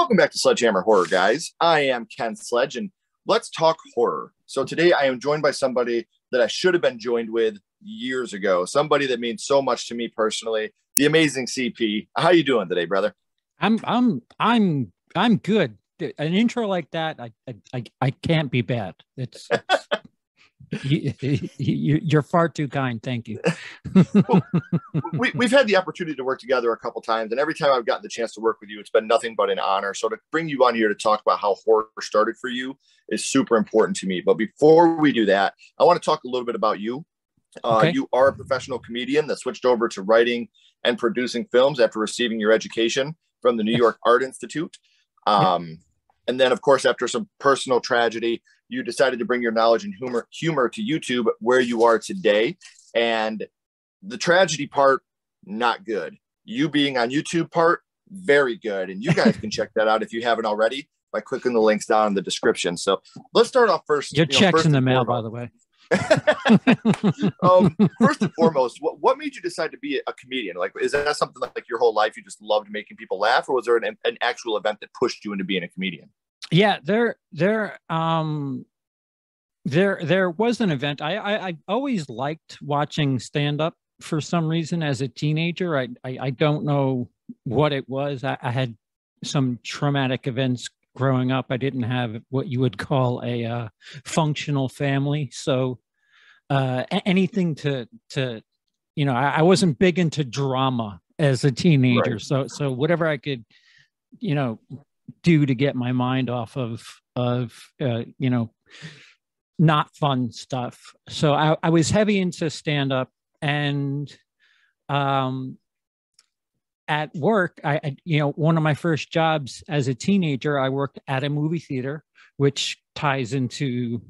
Welcome back to Sledgehammer Horror, guys. I am Ken Sledge, and let's talk horror. So today I am joined by somebody that I should have been joined with years ago, somebody that means so much to me personally, the amazing CP. How you doing today, brother? I'm good. An intro like that, I can't be bad. It's you're far too kind. Thank you. Well, we've had the opportunity to work together a couple times, and every time I've gotten the chance to work with you, it's been nothing but an honor. So to bring you on here to talk about how horror started for you is super important to me. But before we do that, I want to talk a little bit about you. Okay. You are a professional comedian that switched over to writing and producing films after receiving your education from the New York Art Institute. And then, of course, after some personal tragedy, you decided to bring your knowledge and humor to YouTube, where you are today. And the tragedy part, not good. You being on YouTube part, very good. And you guys can check that out if you haven't already by clicking the links down in the description. So let's start off first. Your check's in the mail, by the way. First and foremost, what made you decide to be a comedian? Like, is that something like your whole life you just loved making people laugh, or was there an actual event that pushed you into being a comedian? Yeah, there was an event. I always liked watching stand up for some reason as a teenager. I don't know what it was. I had some traumatic events growing up. I didn't have what you would call a functional family. So anything to I wasn't big into drama as a teenager. Right. So whatever I could, do to get my mind off of not fun stuff. So I was heavy into stand up, and at work, one of my first jobs as a teenager, I worked at a movie theater, which ties into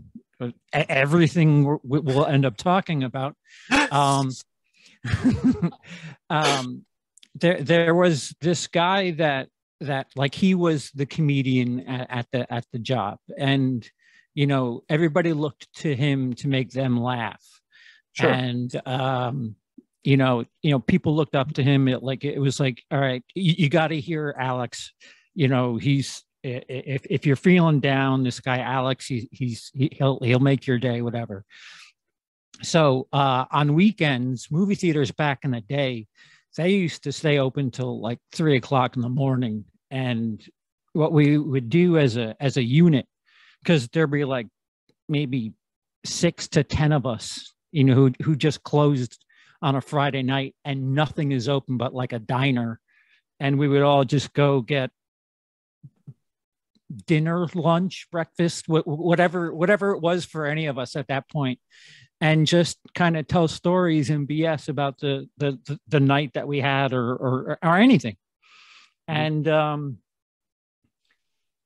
everything we'll end up talking about. There was this guy that like he was the comedian at the job, and everybody looked to him to make them laugh. Sure. And people looked up to him. It was like, all right, you got to hear Alex. He's if you're feeling down, this guy Alex, he'll make your day, whatever. So on weekends, movie theaters back in the day, they used to stay open till like 3 o'clock in the morning. And what we would do as a unit, because there'd be like maybe 6 to 10 of us, who just closed on a Friday night and nothing is open but like a diner. And we would all just go get dinner, lunch, breakfast, whatever it was for any of us at that point, and just kind of tell stories and BS about the night that we had or anything. And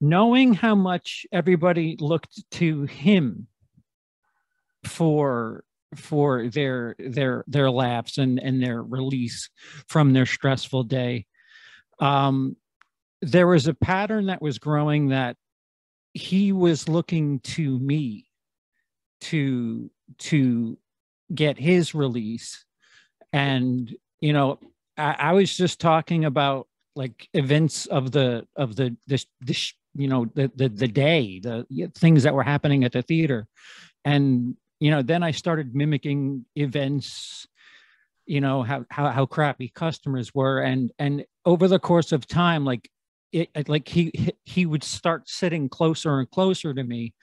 knowing how much everybody looked to him for their laughs and their release from their stressful day, there was a pattern that was growing, that he was looking to me to get his release. And I was just talking about like events of the day, the things that were happening at the theater. And then I started mimicking events, how crappy customers were, and over the course of time, he would start sitting closer and closer to me.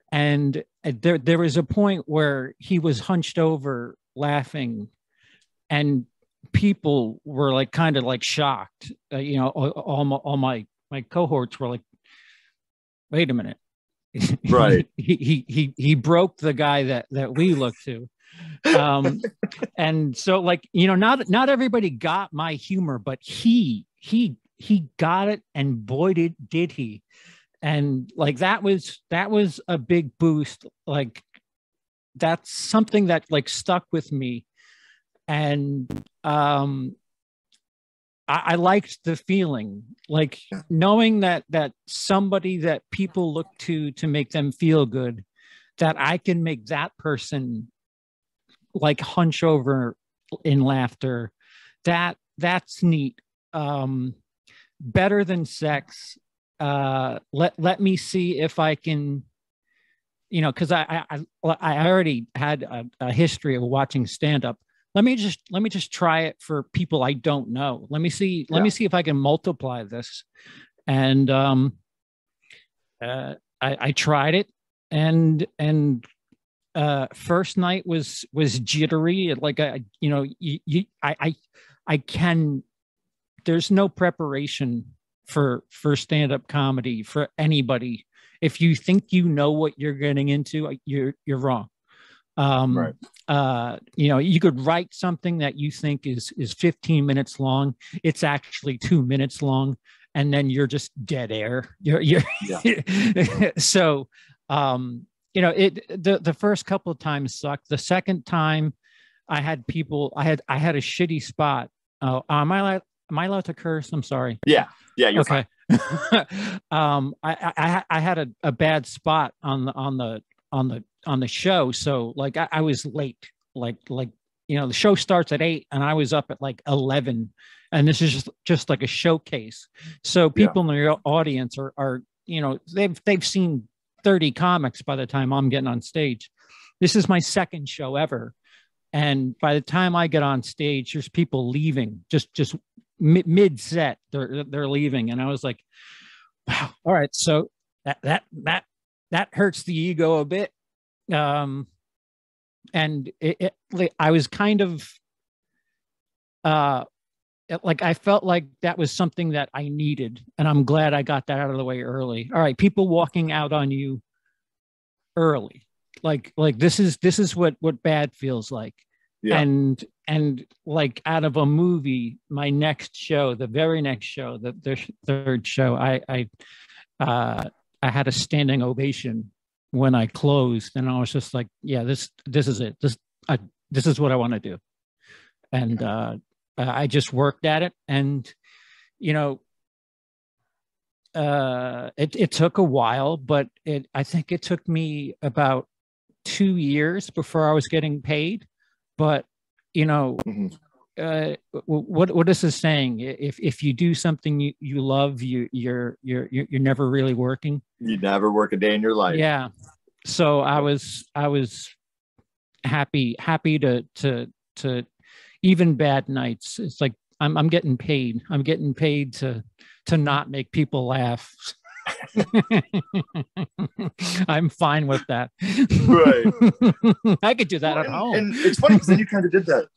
And there was a point where he was hunched over laughing, and people were like kind of like shocked. All my cohorts were like, wait a minute. Right. he broke the guy that we look to. And so not everybody got my humor, but he got it, and boy did he. And like that was a big boost. Like that's something that like stuck with me. And I liked the feeling, like knowing that somebody that people look to make them feel good, that I can make that person like hunch over in laughter. That's neat. Better than sex. let me see if I can, because I already had a history of watching stand up. Let me just try it for people I don't know. Let me see if I can multiply this. And I tried it, and first night was jittery. Like I can. There's no preparation for stand-up comedy for anybody. If you think you know what you're getting into, you're wrong. Right. You could write something that you think is 15 minutes long. It's actually 2 minutes long, and then you're just dead air. You're So the first couple of times sucked. The second time I had a shitty spot. Am I allowed to curse? I'm sorry. Yeah, you're okay. I had a bad spot on the show, so like I was late. Like the show starts at 8, and I was up at like 11, and this is just like a showcase. So people in the audience are they've seen 30 comics by the time I'm getting on stage. This is my second show ever, and by the time I get on stage, there's people leaving just mid set. They're leaving, and I was like, wow, all right, so that hurts the ego a bit. And I was kind of like, I felt like that was something that I needed, and I'm glad I got that out of the way early. All right, people walking out on you early, like this is what bad feels like. Yeah. And like out of a movie, my next show, the very next show, the third show, I had a standing ovation when I closed, and I was just like, yeah, this is it. This is what I want to do. And I just worked at it, and it took a while, but I think it took me about 2 years before I was getting paid. But what is this saying? If you do something you love, you're never really working. You never work a day in your life. Yeah. So I was happy to even bad nights. It's like I'm getting paid. I'm getting paid to not make people laugh. I'm fine with that. Right. I could do that at home. And it's funny because then you kind of did that.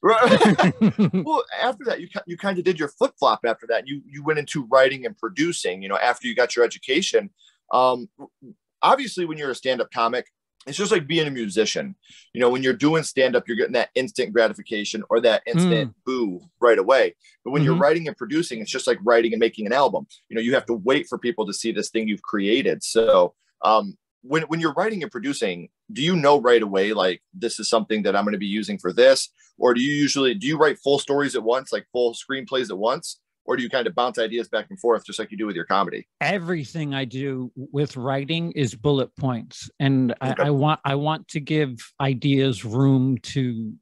Right. Well, after that, you kind of did your flip flop. After that, you went into writing and producing. After you got your education. Obviously, when you're a stand-up comic, it's just like being a musician. When you're doing stand-up, you're getting that instant gratification or that instant boo right away. But when you're writing and producing, it's just like writing and making an album. You have to wait for people to see this thing you've created. So when you're writing and producing, do you know right away, like, this is something that I'm going to be using for this? Or do you write full stories at once, like full screenplays at once? Or do you kind of bounce ideas back and forth just like you do with your comedy? Everything I do with writing is bullet points, and okay. I want to give ideas room to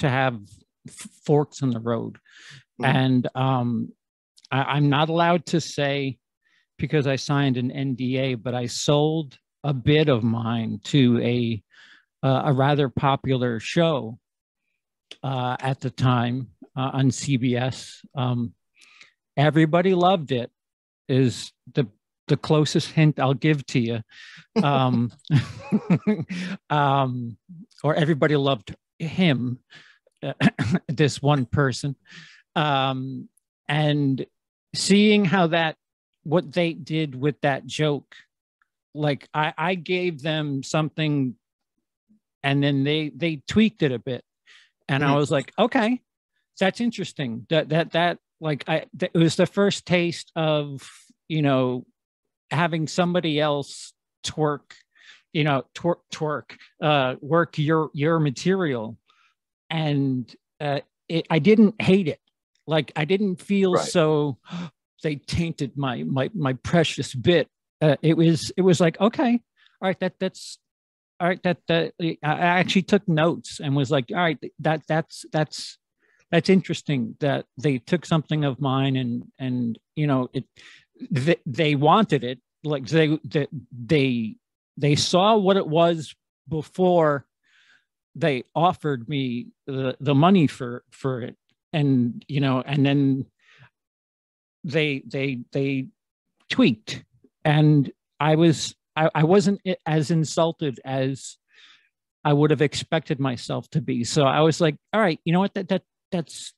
have forks in the road. And I'm not allowed to say, because I signed an NDA, but I sold a bit of mine to a rather popular show at the time on CBS. Everybody loved it, is the closest hint I'll give to you. Or everybody loved him, this one person. And seeing how what they did with that joke, like I gave them something, and then they tweaked it a bit. And I was like, okay, that's interesting. That like it was the first taste of, having somebody else work your material. And I didn't hate it. Like, I didn't feel so they tainted my precious bit. It was like, okay, all right, that's all right. That I actually took notes and was like, all right, that's interesting that they took something of mine and they wanted it. Like they saw what it was before they offered me the money for it. And, and then they tweaked, and I wasn't as insulted as I would have expected myself to be. So I was like, all right, you know what, that's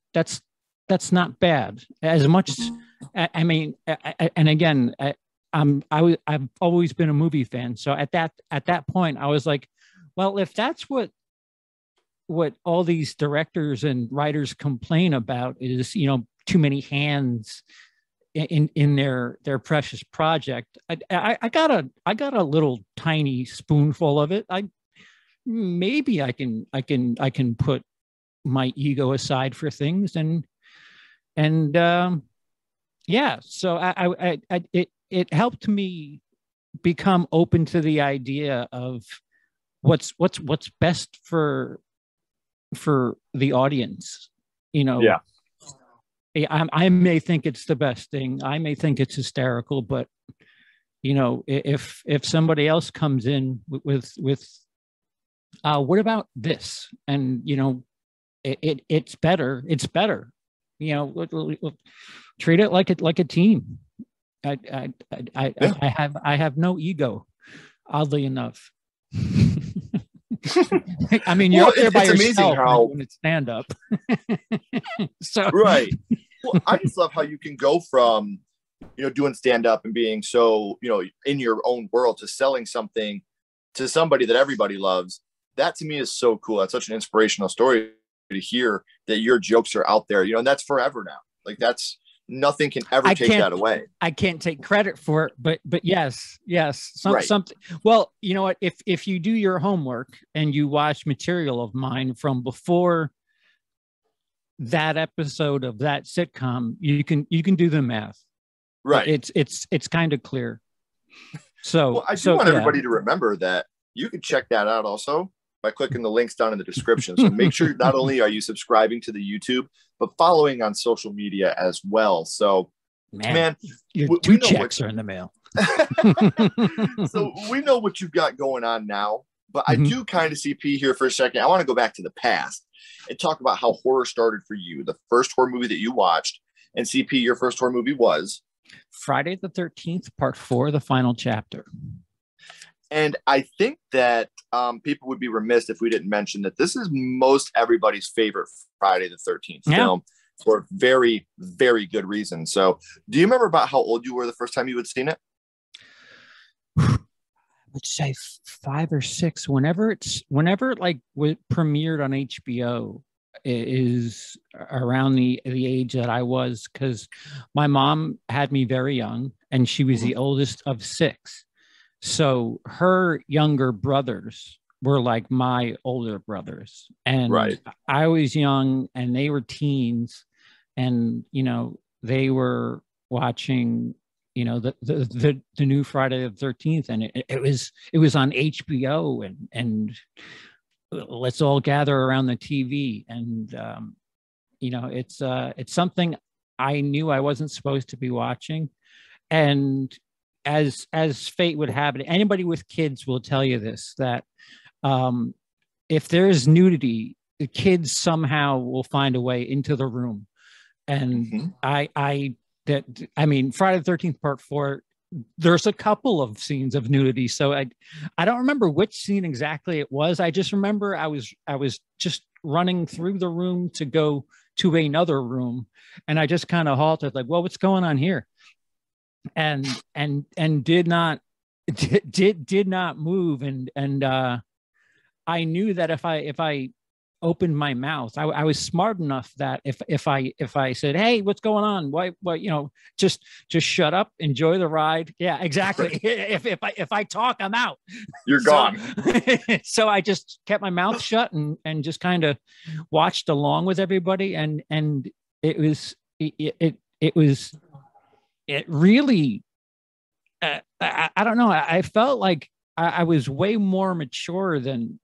not bad. As much as, I mean, and again, I've always been a movie fan. So at that point, I was like, well, if that's what all these directors and writers complain about is, too many hands in their precious project. I got a little tiny spoonful of it. Maybe I can put my ego aside for things, and yeah. So it helped me become open to the idea of what's best for the audience. Yeah. I may think it's the best thing. I may think it's hysterical, but if somebody else comes in with what about this? And it's better. It's better. We'll treat it like a team. I have no ego, oddly enough. I mean, you're up there by yourself when it's stand up. So right. Well, I just love how you can go from doing stand up and being so in your own world to selling something to somebody that everybody loves. That to me is so cool. That's such an inspirational story to hear, that your jokes are out there, and that's forever now. Like, that's nothing can ever take that away. I can't take credit for it, but yes, right. Something. Well, you know what? If you do your homework and you watch material of mine from before that episode of that sitcom, you can do the math. Right. It's kind of clear. So well, I do want everybody to remember that you can check that out also by clicking the links down in the description. So make sure not only are you subscribing to the YouTube, but following on social media as well. So man your two checks are in the mail. So we know what you've got going on now, but I do kind of see P here for a second. I want to go back to the past and talk about how horror started for you. The first horror movie that you watched, and CP, your first horror movie was Friday the 13th, Part 4, the final chapter. And I think that people would be remiss if we didn't mention that this is most everybody's favorite Friday the 13th film for very, very good reason. So do you remember about how old you were the first time you had seen it? I would say 5 or 6. Whenever it premiered on HBO is around the age that I was, because my mom had me very young and she was the oldest of 6. So her younger brothers were like my older brothers, and right. I was young and they were teens, and they were watching the new Friday the 13th, and it was on HBO, and let's all gather around the TV, and it's something I knew I wasn't supposed to be watching, and as fate would have it, anybody with kids will tell you this, that if there is nudity, the kids somehow will find a way into the room. And I mean, Friday the 13th Part 4, there's a couple of scenes of nudity. So I don't remember which scene exactly it was. I just remember I was just running through the room to go to another room, and I just kind of halted, like, well, what's going on here? And did not move, and I knew that if I opened my mouth, I was smart enough that if I said, hey, what's going on, why just shut up, enjoy the ride. Yeah, exactly. if I talk, I'm out. You're gone. So I just kept my mouth shut and just kind of watched along with everybody, and it really, I don't know. I felt like I was way more mature than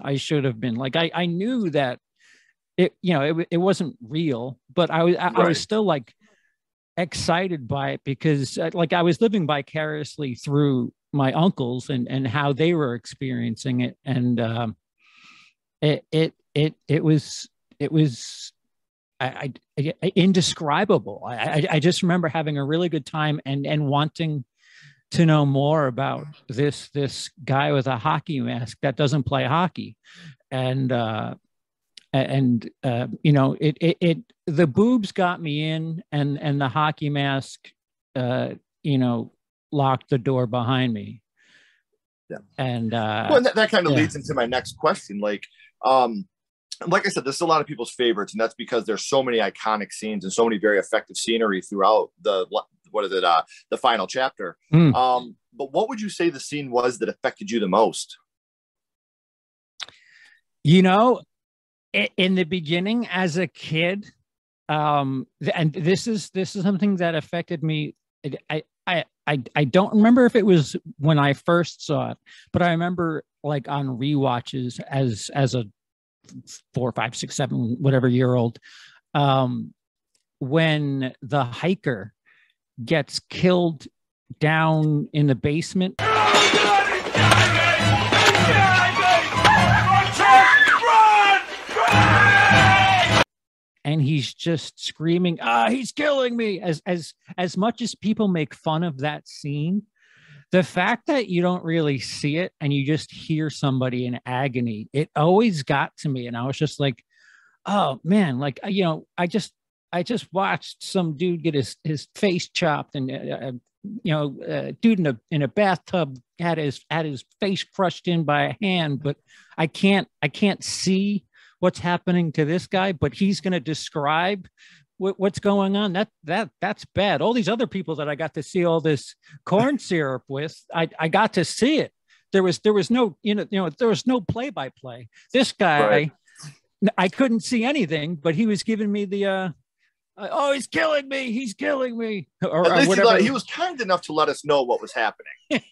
I should have been. Like I knew that it wasn't real, but I was still like, excited by it because like I was living vicariously through my uncles and how they were experiencing it. And it was indescribable. I just remember having a really good time and wanting to know more about this guy with a hockey mask that doesn't play hockey. And you know, the boobs got me in, and the hockey mask, you know, locked the door behind me. Yeah. And well, that kind of leads into my next question. Like I said, this is a lot of people's favorites, and that's because there's so many iconic scenes and so many very effective scenery throughout the final chapter. But what would you say the scene was that affected you the most? You know, in the beginning as a kid, and this is something that affected me. I don't remember if it was when I first saw it, but I remember like on rewatches as a 4, 5, 6, 7, whatever year old, when the hiker gets killed down in the basement. And he's just screaming, he's killing me. As much as people make fun of that scene, the fact that you don't really see it and you just hear somebody in agony, it always got to me. And I was just like, oh man, like, you know, I just watched some dude get his face chopped, and you know, dude in a bathtub had his face crushed in by a hand, but I can't see what's happening to this guy, but he's going to describe what's going on. That's bad. All these other people that I got to see all this corn syrup with, I got to see it. There was no, there was no play-by-play. This guy, right. I couldn't see anything, but he was giving me the, oh, he's killing me. Or, At least whatever. He was kind enough to let us know what was happening.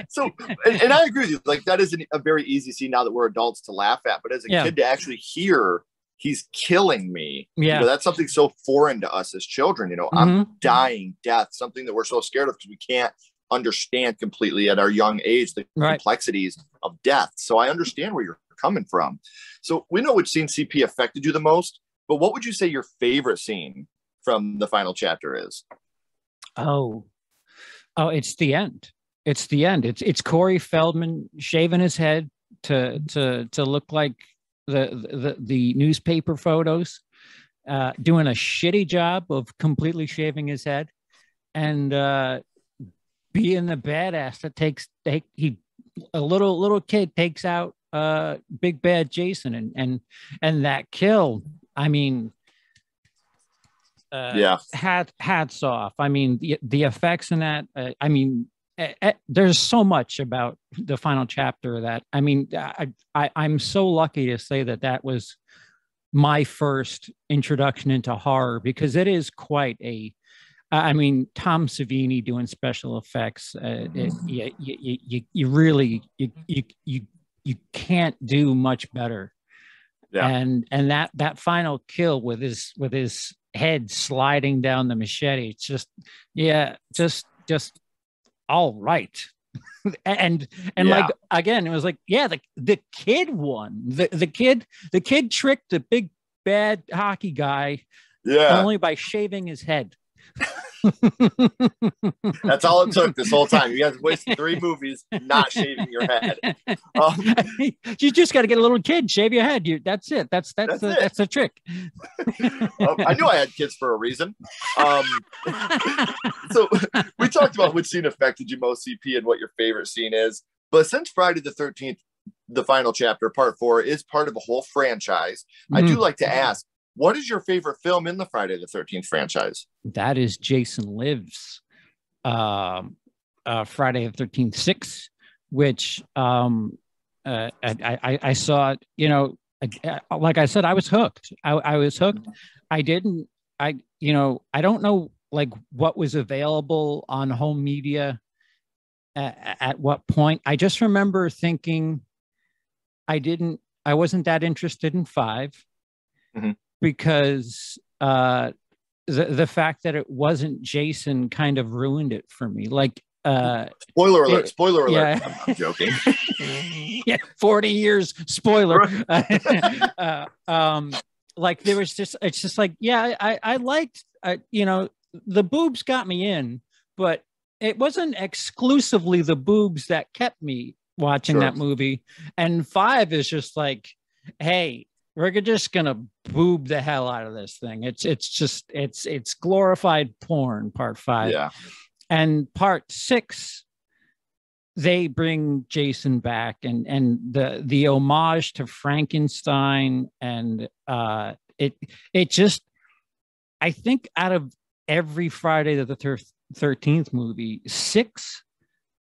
So, and I agree with you. Like, that is a very easy scene now that we're adults to laugh at, but as a kid to actually hear he's killing me, that's something so foreign to us as children. I'm dying death, something that we're so scared of because we can't understand completely at our young age the complexities of death. So I understand where you're coming from. So we know which scene, CP, affected you the most, but what would you say your favorite scene from the final chapter is? Oh, it's the end. It's Corey Feldman shaving his head to look like the newspaper photos, doing a shitty job of completely shaving his head, and being the badass that a little kid takes out big bad Jason, and that kill. I mean, hats off. I mean, the effects in that. I mean, there's so much about the final chapter that, I mean, I'm so lucky to say that was my first introduction into horror, because it is quite a. I mean, Tom Savini doing special effects. You really you can't do much better. Yeah. And that final kill with his head sliding down the machete, it's just all right. and like, again, it was like, the kid won. The kid tricked the big bad hockey guy only by shaving his head. That's all it took this whole time. You guys wasted 3 movies not shaving your head. You just got to get a little kid, shave your head. That's it. That's the trick. I knew I had kids for a reason. So we talked about which scene affected you most, CP, and what your favorite scene is. But since Friday the 13th, the final chapter, part 4, is part of a whole franchise, I do like to ask, what is your favorite film in the Friday the 13th franchise? That is Jason Lives, Friday the 13th 6, which I saw, like I said, I was hooked. I was hooked. I don't know like what was available on home media at what point. I just remember thinking I wasn't that interested in 5. Mm-hmm. Because the fact that it wasn't Jason kind of ruined it for me. Like, spoiler alert! Yeah. I'm joking. Yeah, 40 years spoiler. Like there was just, it's just like, yeah, I liked, you know, the boobs got me in, but it wasn't exclusively the boobs that kept me watching that movie. And 5 is just like, hey, we're just gonna boob the hell out of this thing. It's glorified porn, part 5. Yeah. And part 6, they bring Jason back, and the homage to Frankenstein, and it just, I think out of every Friday the 13th movie, 6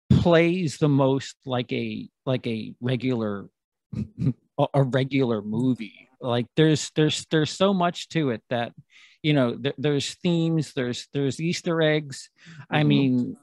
plays the most like a regular a regular movie. Like there's so much to it that, you know, there's themes, there's Easter eggs. I mean,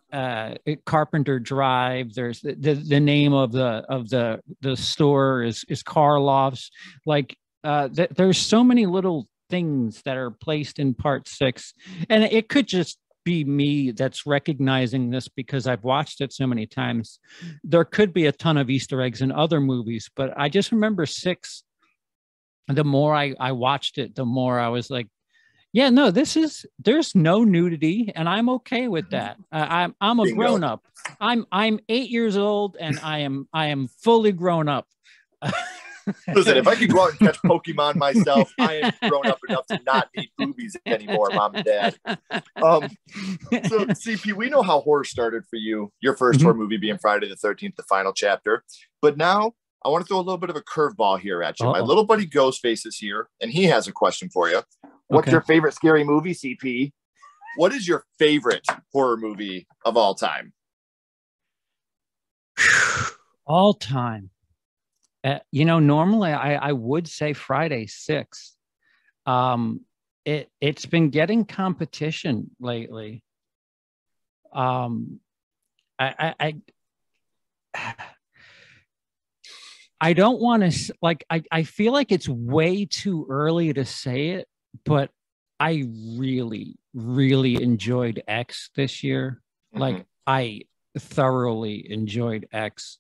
Carpenter Drive. There's the name of the store is Karloff's. Like there's so many little things that are placed in part 6, and it could just be me that's recognizing this because I've watched it so many times. There could be a ton of Easter eggs in other movies, but I just remember 6. The more I watched it, the more I was like, yeah, no, there's no nudity, and I'm okay with that. I'm a grown up. I'm 8 years old, and I am fully grown up. Listen, if I could go out and catch Pokemon myself, I am grown up enough to not need boobies anymore, Mom and Dad. So, CP, we know how horror started for you. Your first horror movie being Friday the 13th, the final chapter. But now I want to throw a little bit of a curveball here at you. My little buddy Ghostface is here, and he has a question for you. What's your favorite scary movie, CP? What is your favorite horror movie of all time? All time. You know, normally I would say Friday 6. It's been getting competition lately. I don't want to, like, I feel like it's way too early to say it, but I really, really enjoyed X this year. Like, I thoroughly enjoyed X.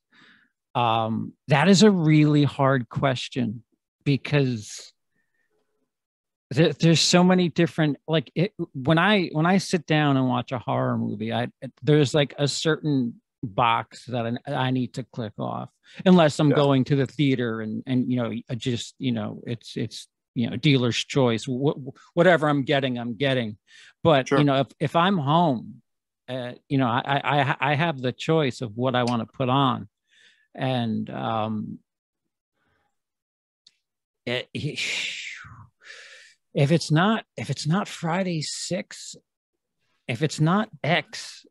That is a really hard question because there's so many different, like, when I sit down and watch a horror movie, there's like a certain box that I need to click off, unless I'm going to the theater and you know, just, you know, it's you know, dealer's choice, whatever I'm getting. But you know, if I'm home, you know, I have the choice of what I want to put on. And if it's not Friday 6, if it's not X,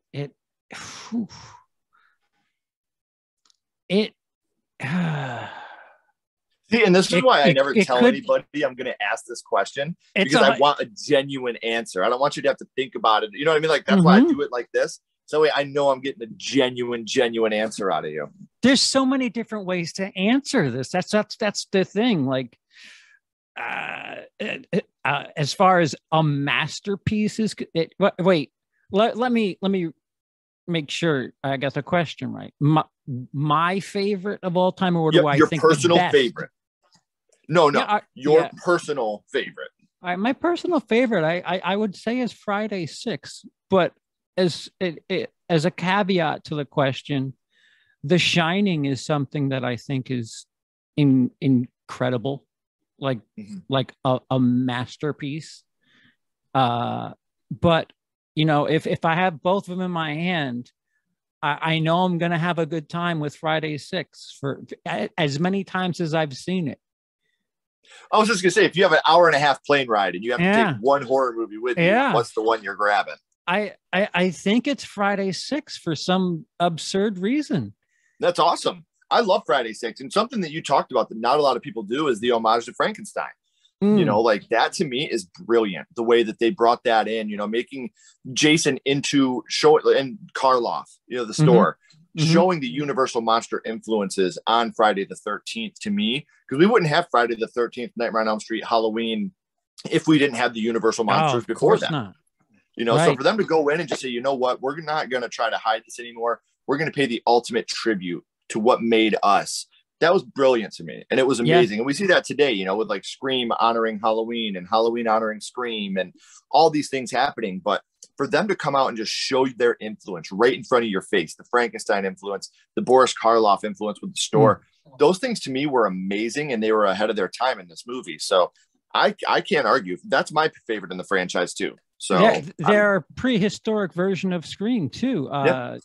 See, and this is why I never tell anybody I'm going to ask this question, because I want a genuine answer. I don't want you to have to think about it. You know what I mean? Like, that's why I do it like this. So way I know I'm getting a genuine answer out of you. There's so many different ways to answer this. That's the thing. Like, as far as a masterpiece is, wait, let me make sure I got the question right. My favorite of all time, or what do I think? Your personal favorite? No, your personal favorite. My personal favorite, I would say, is Friday 6, but as a caveat to the question, The Shining is something that I think is incredible, like a masterpiece. But you know, if I have both of them in my hand, I know I'm going to have a good time with Friday 6 for as many times as I've seen it. I was just going to say, if you have an hour and a half plane ride and you have to take one horror movie with you, what's the one you're grabbing? I think it's Friday 6 for some absurd reason. That's awesome. I love Friday 6. And something that you talked about that not a lot of people do is the homage to Frankenstein. You know, like, that to me is brilliant. The way that they brought that in, you know, making Jason into and Karloff, you know, the store, showing the Universal monster influences on Friday the 13th to me, because we wouldn't have Friday the 13th, Nightmare on Elm Street, Halloween, if we didn't have the Universal monsters before that. Not. You know, so for them to go in and just say, you know what, we're not going to try to hide this anymore. We're going to pay the ultimate tribute to what made us. That was brilliant to me. And it was amazing. And we see that today, you know, with like Scream honoring Halloween and Halloween honoring Scream and all these things happening. But for them to come out and just show their influence right in front of your face, the Frankenstein influence, the Boris Karloff influence with the store, those things to me were amazing. And they were ahead of their time in this movie. So I can't argue. That's my favorite in the franchise too. So they're a prehistoric version of Scream too. The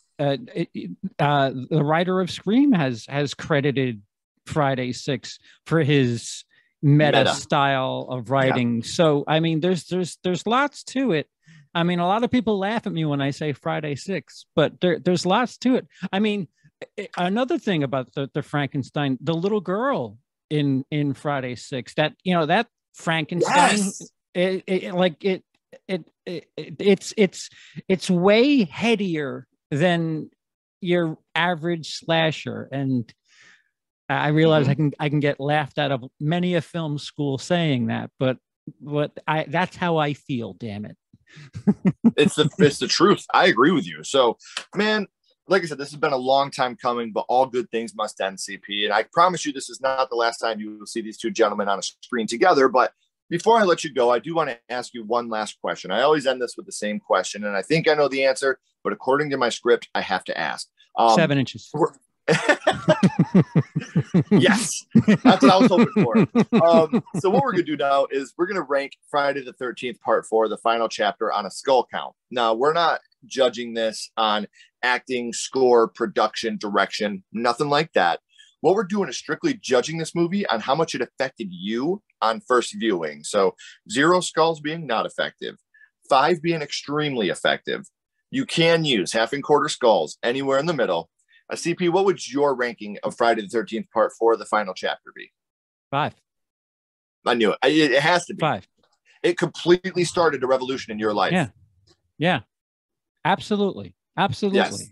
writer of Scream has credited Friday 6 for his meta style of writing. So I mean, there's lots to it. I mean, a lot of people laugh at me when I say Friday 6, but there's lots to it. I mean, another thing about the Frankenstein, the little girl in Friday 6, that, you know, that Frankenstein, it's way headier than your average slasher. And I realize I can get laughed out of many a film school saying that, but that's how I feel, damn it. It's the truth. I agree with you. So, man, like I said, this has been a long time coming, but all good things must end, CP. And I promise you, this is not the last time you will see these two gentlemen on a screen together. But before I let you go, I do want to ask you one last question. I always end this with the same question, and I think I know the answer, but according to my script, I have to ask. 7 inches. Yes, that's what I was hoping for. So what we're gonna do now is we're gonna rank Friday the 13th Part 4, the final chapter, on a skull count. Now, we're not judging this on acting, score, production, direction, nothing like that. What we're doing is strictly judging this movie on how much it affected you on first viewing. So 0 skulls being not effective, 5 being extremely effective. You can use half and quarter skulls anywhere in the middle. A CP, what would your ranking of Friday the 13th Part 4, the final chapter, be? 5. I knew it. It has to be 5. It completely started a revolution in your life. Yeah. Absolutely. Yes.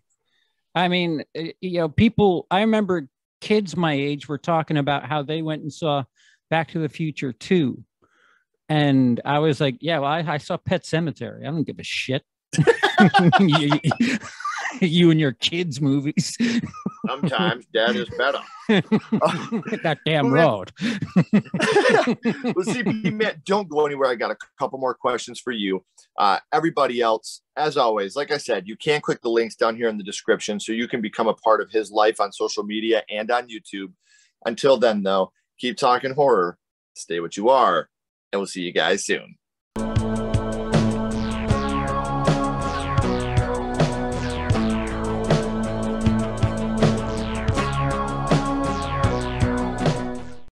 I mean, you know, people, I remember kids my age were talking about how they went and saw Back to the Future 2. And I was like, yeah, well, I saw Pet Sematary. I don't give a shit. You and your kids' movies. Sometimes dad is better. That damn road. Well, CP, man, don't go anywhere. I got a couple more questions for you. Everybody else, as always, like I said, you can click the links down here in the description so you can become a part of his life on social media and on YouTube. Until then, though, keep talking horror, stay what you are, and we'll see you guys soon.